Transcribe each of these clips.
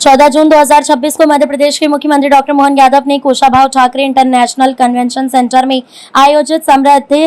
14 जून 2026 को मध्य प्रदेश के मुख्यमंत्री डॉक्टर मोहन यादव ने Kushabhau Thackeray international convention centre में आयोजित समृद्धि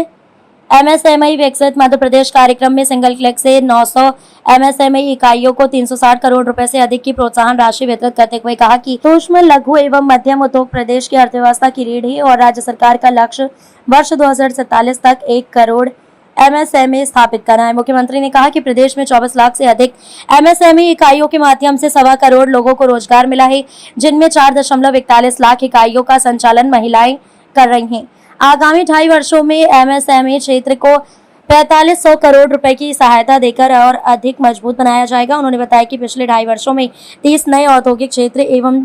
एमएसएमई विकसित मध्य प्रदेश कार्यक्रम में सिंगल क्लिक से 900 एमएसएमई इकाइयों को 360 करोड़ रुपए से अधिक की प्रोत्साहन राशि वितरित करते हुए कहा कि सूक्ष्म लघु एवं मध्यम उद्योग प्रदेश की अर्थव्यवस्था की रीढ़ है और राज्य सरकार का लक्ष्य वर्ष 2047 तक 1 करोड़ एमएसएमई स्थापित करना है। मुख्यमंत्री ने कहा कि प्रदेश में 24 लाख से अधिक एमएसएमई इकाइयों के माध्यम से 1.25 करोड़ लोगों को रोजगार मिला है, जिनमें 4.41 लाख इकाइयों का संचालन महिलाएं कर रही हैं। आगामी 2.5 वर्षों में एमएसएमई क्षेत्र को 4500 करोड़ रुपए की सहायता देकर और अधिक मजबूत बनाया जाएगा। उन्होंने बताया कि पिछले 2.5 वर्षों में 30 नए औद्योगिक क्षेत्र एवं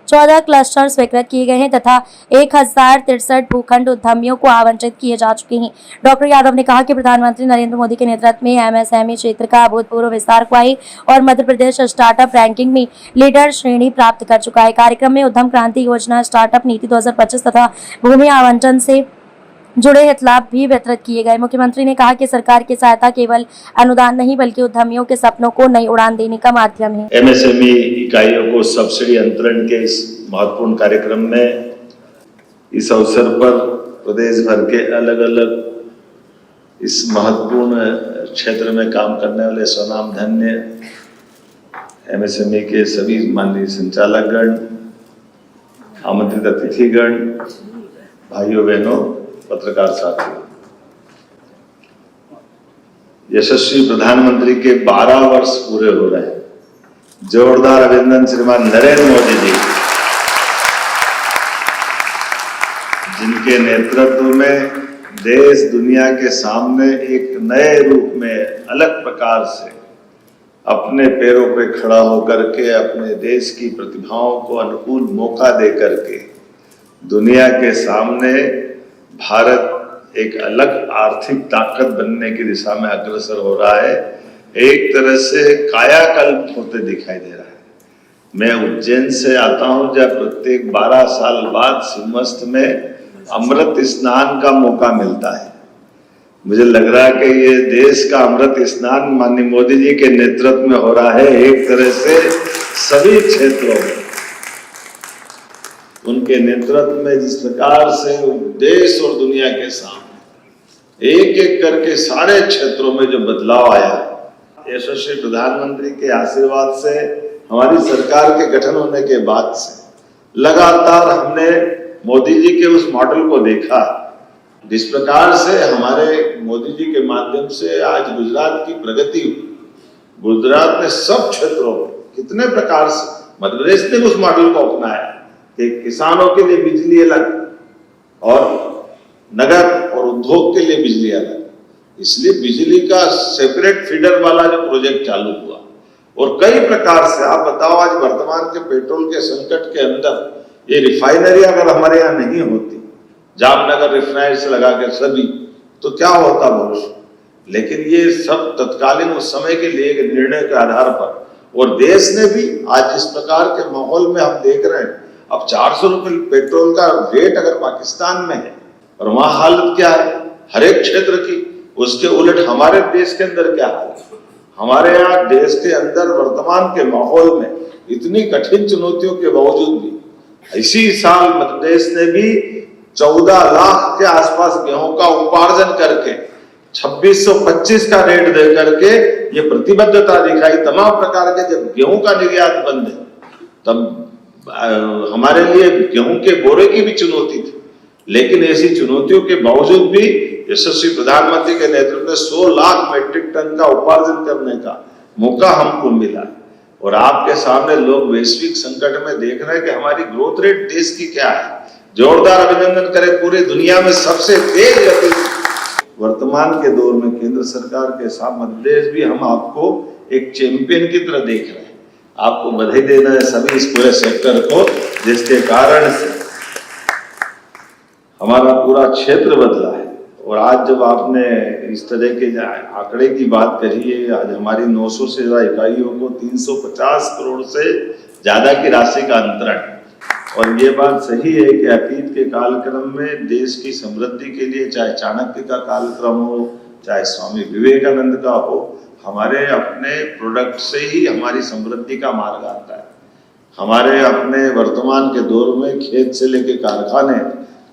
14 क्लस्टर स्वीकृत किए गए हैं तथा 1063 भूखंड उद्यमियों को आवंटित किए जा चुके हैं। डॉक्टर यादव ने कहा कि प्रधानमंत्री नरेंद्र मोदी के नेतृत्व में एमएसएमई क्षेत्र का अभूतपूर्व विस्तार हुआ है और मध्य प्रदेश स्टार्टअप रैंकिंग में लीडर श्रेणी प्राप्त कर चुका है। कार्यक्रम में उद्यम क्रांति योजना, स्टार्टअप नीति 2025 तथा भूमि आवंटन से जुड़े हितलाभ भी वितरित किए गए। मुख्यमंत्री ने कहा कि सरकार की सहायता केवल अनुदान नहीं बल्कि उद्यमियों के सपनों को नई उड़ान देने का माध्यम है। एमएसएमई इकाइयों को सब्सिडी अंतरण के इस महत्वपूर्ण कार्यक्रम में इस अवसर पर प्रदेश भर के अलग अलग इस महत्वपूर्ण क्षेत्र में काम करने वाले स्वनामधन्य एमएसएमई के सभी माननीय संचालकगण, आमंत्रित अतिथिगण, भाइयों बहनों, पत्रकार साथियों, यशस्वी प्रधानमंत्री के 12 वर्ष पूरे हो रहे हैं। जोरदार अभिनंदन श्रीमान नरेंद्र मोदी जी, जिनके नेतृत्व में देश दुनिया के सामने एक नए रूप में अलग प्रकार से अपने पैरों पे खड़ा होकर के अपने देश की प्रतिभाओं को अनुकूल मौका दे करके दुनिया के सामने भारत एक अलग आर्थिक ताकत बनने की दिशा में अग्रसर हो रहा है। एक तरह से कायाकल्प होते दिखाई दे रहा है। मैं उज्जैन से आता हूं, जब प्रत्येक 12 साल बाद सिंहस्थ में अमृत स्नान का मौका मिलता है। मुझे लग रहा है कि ये देश का अमृत स्नान माननीय मोदी जी के नेतृत्व में हो रहा है। एक तरह से सभी क्षेत्रों में उनके नेतृत्व में जिस प्रकार से देश और दुनिया के सामने एक एक करके सारे क्षेत्रों में जो बदलाव आया, यशस्वी प्रधानमंत्री के आशीर्वाद से, हमारी सरकार के गठन होने के बाद से लगातार हमने मोदी जी के उस मॉडल को देखा। जिस प्रकार से हमारे मोदी जी के माध्यम से आज गुजरात की प्रगति हुई, गुजरात में सब क्षेत्रों में कितने प्रकार से मध्य प्रदेश ने उस मॉडल को अपनाया कि किसानों के लिए बिजली अलग और नगर और उद्योग के लिए बिजली अलग। इसलिए बिजली का सेपरेट फीडर वाला जो प्रोजेक्ट चालू हुआ और कई प्रकार से, आप बताओ आज वर्तमान के पेट्रोल के संकट के अंदर ये रिफाइनरी अगर हमारे यहाँ नहीं होती, जामनगर रिफाइनरी से लगा के सभी, तो क्या होता भविष्य। लेकिन ये सब तत्कालीन उस समय के लिए निर्णय के आधार पर, और देश ने भी आज इस प्रकार के माहौल में हम देख रहे हैं, अब 400 रुपये पेट्रोल का रेट अगर पाकिस्तान में है और वहां हालत क्या है हर एक क्षेत्र की, उसके उलट हमारे देश के अंदर क्या हाल है। हमारे यहाँ देश के अंदर वर्तमान के माहौल में इतनी कठिन चुनौतियों के बावजूद भी इसी साल मध्य प्रदेश ने भी 14 लाख के आसपास गेहूं का उपार्जन करके 2625 का रेट दे करके ये प्रतिबद्धता दिखाई। तमाम प्रकार के जब गेहूं का निर्यात बंद है, तब हमारे लिए गेहूं के बोरे की भी चुनौती थी। लेकिन ऐसी चुनौतियों के बावजूद भी यशस्वी प्रधानमंत्री के नेतृत्व में 100 लाख मीट्रिक टन का उपार्जन करने का मौका हमको मिला। और आपके सामने लोग वैश्विक संकट में देख रहे हैं कि हमारी ग्रोथ रेट देश की क्या है। जोरदार अभिनंदन करें पूरी दुनिया में सबसे तेज गति वर्तमान के दौर में केंद्र सरकार के साथ मध्य प्रदेश भी हम आपको एक चैंपियन की तरह देख रहे हैं। आपको बधाई देना है सभी इस पूरे सेक्टर को, जिसके कारण से हमारा पूरा क्षेत्र बदला है। और आज जब आपने इस तरह के आंकड़े की बात करी है, आज हमारी 900 से ज्यादा इकाइयों को 350 करोड़ से ज्यादा की राशि का अंतरण। और ये बात सही है कि अतीत के कालक्रम में देश की समृद्धि के लिए चाहे चाणक्य का कालक्रम हो, चाहे स्वामी विवेकानंद का हो, हमारे अपने प्रोडक्ट से ही हमारी समृद्धि का मार्ग आता है। हमारे अपने वर्तमान के दौर में खेत से लेके कारखाने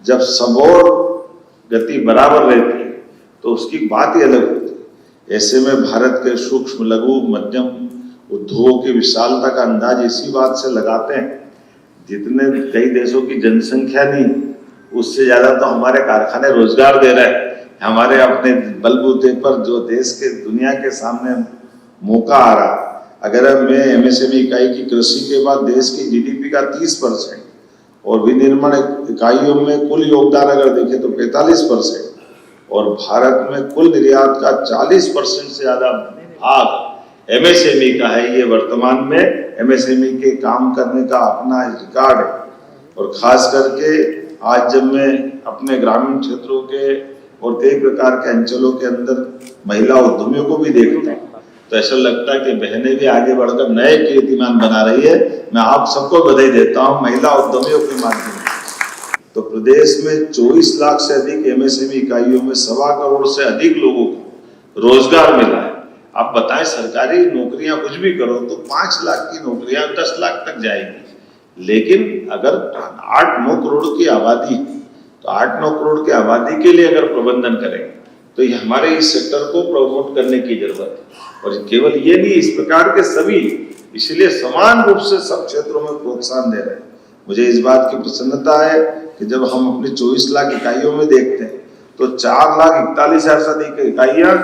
जब सबोर गति बराबर रहती है तो उसकी बात ही अलग होती है। ऐसे में भारत के सूक्ष्म लघु मध्यम उद्योगों की विशालता का अंदाज इसी बात से लगाते हैं, जितने कई देशों की जनसंख्या नहीं उससे ज्यादा तो हमारे कारखाने रोजगार दे रहे हैं। हमारे अपने बलबूते पर जो देश के दुनिया के सामने मौका आ रहा, अगर मैं एमएसएमई इकाई की कृषि के बाद देश की जीडीपी का 30% और विनिर्माण इकाइयों में कुल योगदान अगर देखें तो 45% और भारत में कुल निर्यात का 40% से ज्यादा भाग एमएसएमई का है। ये वर्तमान में एमएसएमई के काम करने का अपना रिकॉर्ड है। और खास करके आज जब मैं अपने ग्रामीण क्षेत्रों के और कई प्रकार के अंचलों के अंदर महिला उद्यमियों को भी देखता हूँ तो ऐसा लगता है कि बहनें भी आगे बढ़कर नए कीर्तिमान बना रही है। मैं आप सबको बधाई देता हूँ महिला उद्यमियों के माध्यम से। तो प्रदेश में 24 लाख से अधिक एमएसएमई इकाइयों में 1.25 करोड़ से अधिक लोगों को रोजगार मिला है। आप बताएं, सरकारी नौकरियां कुछ भी करो तो 5 लाख की नौकरियां 10 लाख तक जाएगी, लेकिन अगर 8-9 करोड़ की आबादी तो 8-9 करोड़ की आबादी के लिए अगर प्रबंधन करें तो ये हमारे इस सेक्टर को प्रमोट करने की जरूरत है। और केवल ये नहीं, इस प्रकार के सभी इसलिए समान रूप से सब क्षेत्रों में प्रोत्साहन दे रहे हैं। मुझे इस बात की प्रसन्नता है कि जब हम अपनी 24 लाख इकाइयों में देखते हैं तो 4,41,000 से अधिक इकाइयां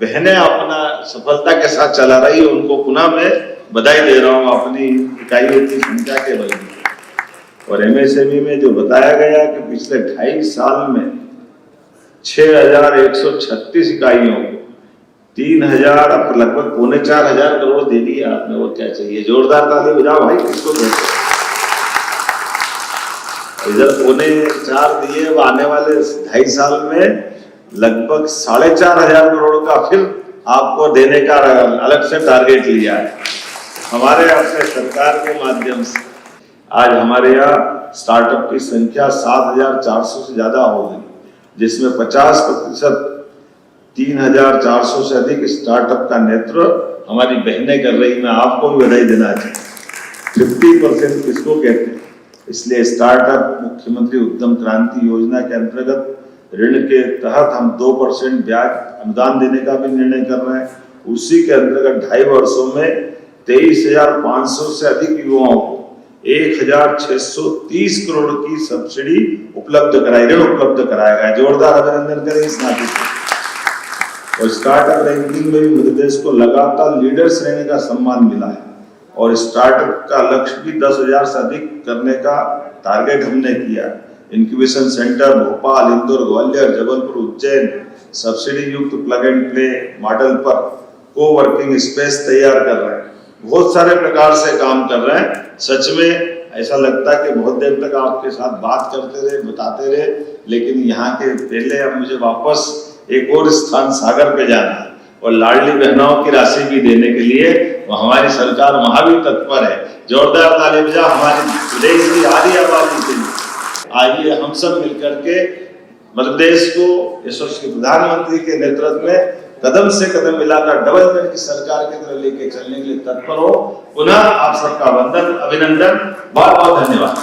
बहनें अपना सफलता के साथ चला रही है। उनको पुनः मैं बधाई दे रहा हूं अपनी इकाइयों की संख्या के बल पर। और एमएसएमई में जो बताया गया कि पिछले 2.5 साल में 6,136 इकाइयों को 3,000 लगभग 4,500 करोड़ दे दिया आपने। और क्या चाहिए? जोरदार ताली बजाओ भाई, किसको देते? इधर 4.25 दिए, अब आने वाले 2.5 साल में लगभग 4,500 करोड़ का फिर आपको देने का अलग से टारगेट लिया है हमारे अपने सरकार के माध्यम से। आज हमारे यहाँ स्टार्टअप की संख्या 7,400 से ज्यादा हो गई, जिसमें 50% 3,400 से अधिक स्टार्टअप का नेतृत्व हमारी बहनें कर रही। मैं आपको भी बधाई देना चाहूँ। 50% किसको कहते हैं? इसलिए स्टार्टअप मुख्यमंत्री उद्यम क्रांति योजना के अंतर्गत ऋण के तहत हम 2% ब्याज अनुदान देने का भी निर्णय कर रहे हैं। उसी के अंतर्गत 2.5 वर्षों में 23,500 से अधिक युवाओं को 1,630 करोड़ की सब्सिडी उपलब्ध कराई, ऋण उपलब्ध कराया गया। जोरदार अभिनंदन करें इस नाते से। और स्टार्टअप रैंकिंग में भी मध्य प्रदेश को लगातार लीडर श्रेणी का सम्मान मिला है। और स्टार्टअप का लक्ष्य भी 10,000 से अधिक करने का टारगेट हमने किया। Incubation centre Bhopal, Indore, Gwalior, Jabalpur, Ujjain, subsidy युक्त प्लग एंड प्ले मॉडल पर कोवर्किंग स्पेस तैयार कर रहे हैं। बहुत सारे प्रकार से काम कर रहे हैं। सच में ऐसा लगता है कि बहुत देर तक आपके साथ बात करते रहे, बताते रहे, लेकिन यहाँ के पहले अब मुझे वापस एक और स्थान सागर पे जाना है और लाडली बहनों की राशि भी देने के लिए हमारी सरकार वहां भी तत्पर है। जोरदार ताली बजा हमारे देश की आधी आबादी के लिए। आइए हम सब मिलकर के मध्य प्रदेश को यशस्वी प्रधानमंत्री के नेतृत्व में कदम से कदम मिलाकर डेवलपमेंट की सरकार की तरफ लेके चलने के लिए तत्पर हो। पुनः आप सबका वंदन, अभिनंदन, बहुत बहुत धन्यवाद।